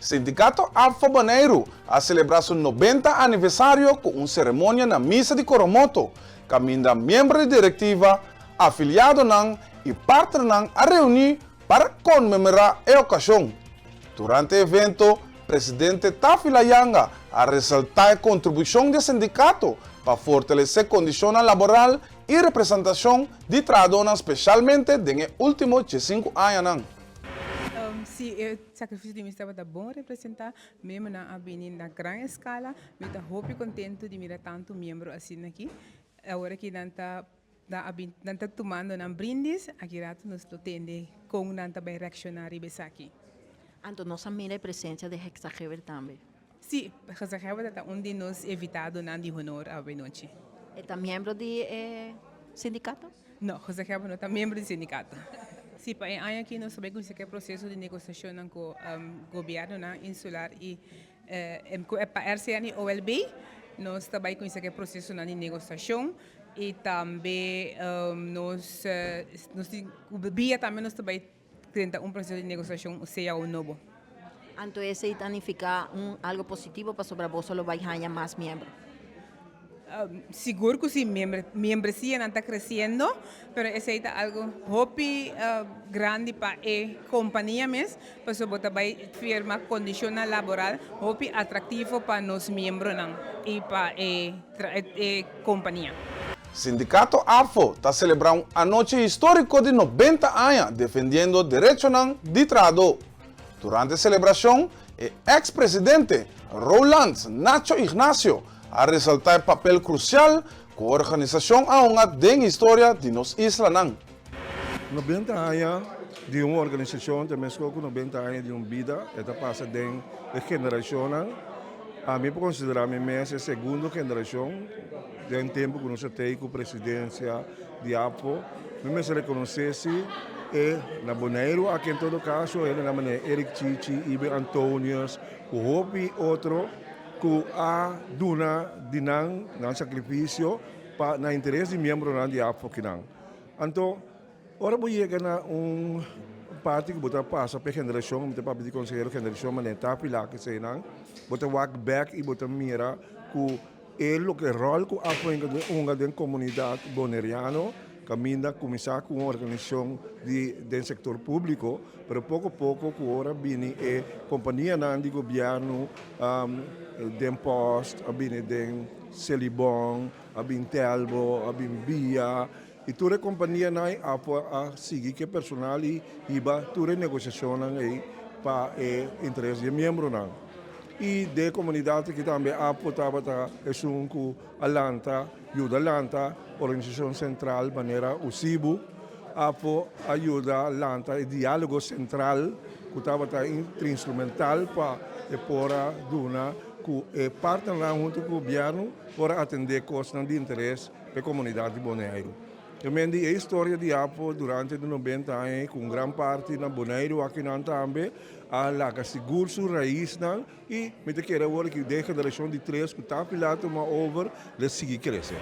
Sindicato Afro Baneiro a celebrar seu 90 aniversário com uma cerimônia na missa de Coromoto, caminda membro de diretiva, afiliado e parte a reunir para comemorar a ocasião. Durante o evento, o presidente Tafila Yanga a ressaltar a contribuição do sindicato para fortalecer condições laboral e representação de trabalhadores, especialmente nos últimos 5 anos. Sim, o sacrifício de mim estava bom representar, mesmo na avenida na grande escala, eu estou muito contente de mirar tanto membro assim aqui. Agora que não está tomando um brindis, aqui rato nos atende com nanta bem reaccionário e aqui. Então, nós mira a presença de Hexageber também. Sim, Hexageber está onde nos evitado na de honor à noite. Está membro do sindicato? Não, Hexageber não está membro do sindicato. Sim, para aqui nós sabemos que é processo de negociação com o governo insular e para a RCN OLB, nós também com esse processo de negociação e também nós também tenta processo de negociação seja o novo. Então, esse significa algo positivo para sobre vos solo vai ganhar mais membros. Seguro que sim, membresía não está crescendo, mas esse é algo muito grande para a companhia mesmo, para sobre também firma condicional laboral muito atrativo para os membros e para a companhia. Sindicato AFO está celebrando a noite histórica de 90 anos defendendo direitos de trabalho. Durante a celebração, o ex-presidente Roland Nacho Ignacio a ressaltar o papel crucial que a organização a tem história de nos islas. 90 anos de uma organização, também com 90 anos de uma vida, esta passa de geração. A mim, por considerar a segunda geração, de um tempo que nós temos com a presidência de APO, me se reconhecesse na Bonaire, aqui em todo caso, ele na maneira Eric Chichi, Iber Antonius, o Hopi, outro, que a duna dinang ng sacrifício para na interesse de membro de APO kinang. Então, ora boiega na parte que bota passa para geração, bota para de conselheiro geração, mas tá pila que sei não, bota walk back e bota mira que ele que rol que APO em uma comunidade boneriano caminha começar com uma organização do setor público, mas pouco a pouco que ora bini companhia de governo den Post, den Celibon, Telbo, Bia, e toda a companhia a seguir que personal e toda a negociação para o interesse de membro. E da comunidade que também apoiava é com Alanta, ajuda Alanta, organização central, maneira UCIBU, ajuda Alanta, e diálogo central, que estava instrumental para pôr duna que partem lá junto com o governo para atender costas de interesse da comunidade de Bonaire. Também a história de APO durante os 90 anos, com grande parte na Bonaire, aqui também, a lá seguro sua raiz, e me quero agora que deixa a geração de três que está pilado over, de seguir crescer.